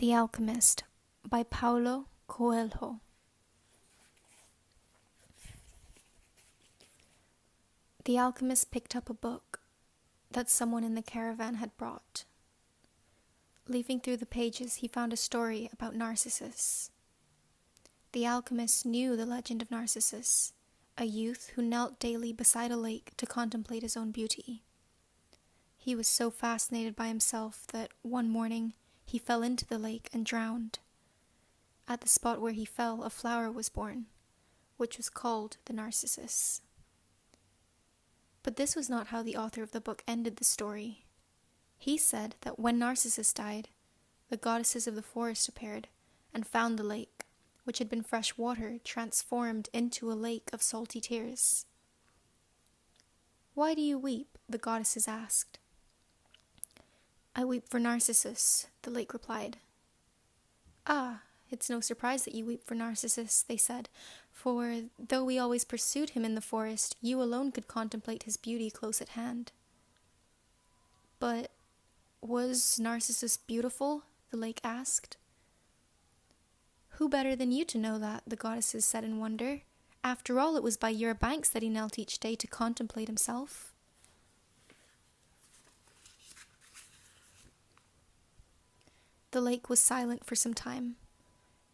The Alchemist by Paulo Coelho. The alchemist picked up a book that someone in the caravan had brought. Leafing through the pages, he found a story about Narcissus. The alchemist knew the legend of Narcissus, a youth who knelt daily beside a lake to contemplate his own beauty. He was so fascinated by himself that one morning he fell into the lake and drowned. At the spot where he fell, a flower was born, which was called the narcissus. But this was not how the author of the book ended the story. He said that when Narcissus died, the goddesses of the forest appeared and found the lake, which had been fresh water transformed into a lake of salty tears. "Why do you weep?" the goddesses asked. "I weep for Narcissus," the lake replied. "Ah, it's no surprise that you weep for Narcissus," they said, "for though we always pursued him in the forest, you alone could contemplate his beauty close at hand." "But was Narcissus beautiful?" the lake asked. "Who better than you to know that?" the goddesses said in wonder. "After all, it was by your banks that he knelt each day to contemplate himself." The lake was silent for some time.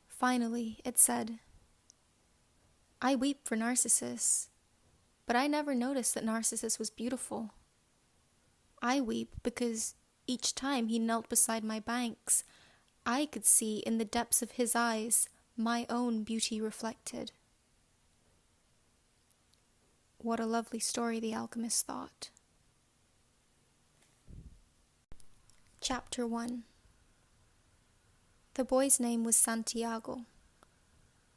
Finally, it said, "I weep for Narcissus, but I never noticed that Narcissus was beautiful. I weep because each time he knelt beside my banks, I could see in the depths of his eyes my own beauty reflected." What a lovely story, the alchemist thought. Chapter 1. The boy's name was Santiago.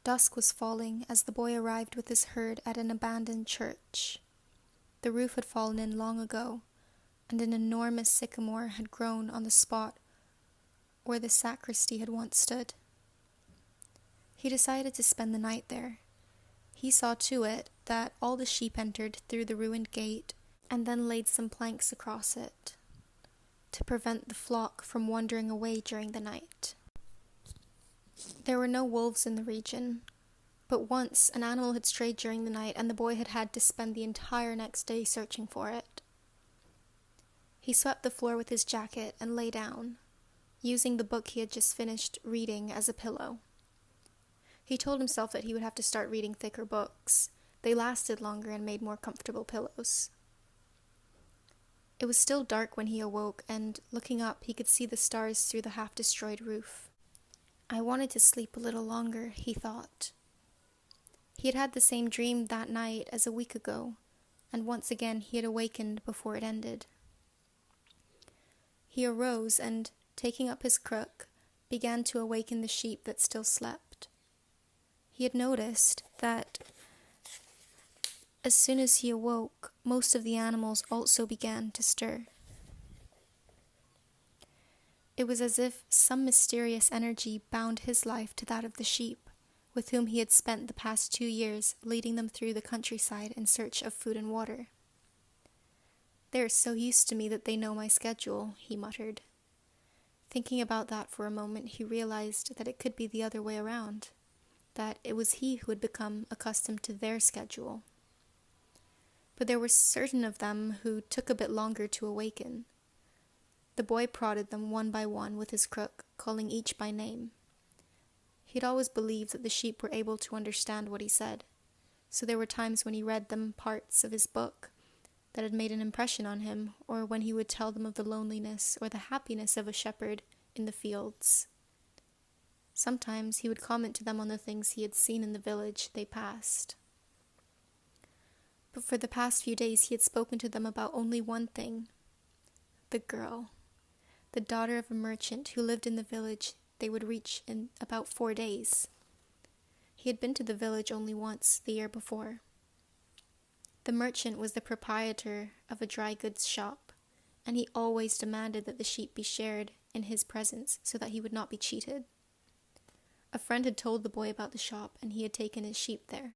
Dusk was falling as the boy arrived with his herd at an abandoned church. The roof had fallen in long ago, and an enormous sycamore had grown on the spot where the sacristy had once stood. He decided to spend the night there. He saw to it that all the sheep entered through the ruined gate and then laid some planks across it to prevent the flock from wandering away during the night. There were no wolves in the region, but once an animal had strayed during the night and the boy had had to spend the entire next day searching for it. He swept the floor with his jacket and lay down, using the book he had just finished reading as a pillow. He told himself that he would have to start reading thicker books. They lasted longer and made more comfortable pillows. It was still dark when he awoke, and looking up, he could see the stars through the half-destroyed roof. I wanted to sleep a little longer, he thought. He had had the same dream that night as a week ago, and once again he had awakened before it ended. He arose and, taking up his crook, began to awaken the sheep that still slept. He had noticed that as soon as he awoke, most of the animals also began to stir. It was as if some mysterious energy bound his life to that of the sheep, with whom he had spent the past 2 years leading them through the countryside in search of food and water. "They are so used to me that they know my schedule," he muttered. Thinking about that for a moment, he realized that it could be the other way around, that it was he who had become accustomed to their schedule. But there were certain of them who took a bit longer to awaken. The boy prodded them one by one with his crook, calling each by name. He had always believed that the sheep were able to understand what he said, so there were times when he read them parts of his book that had made an impression on him, or when he would tell them of the loneliness or the happiness of a shepherd in the fields. Sometimes he would comment to them on the things he had seen in the village they passed. But for the past few days he had spoken to them about only one thing: the girl, the daughter of a merchant who lived in the village they would reach in about 4 days. He had been to the village only once, the year before. The merchant was the proprietor of a dry goods shop, and he always demanded that the sheep be shared in his presence so that he would not be cheated. A friend had told the boy about the shop, and he had taken his sheep there.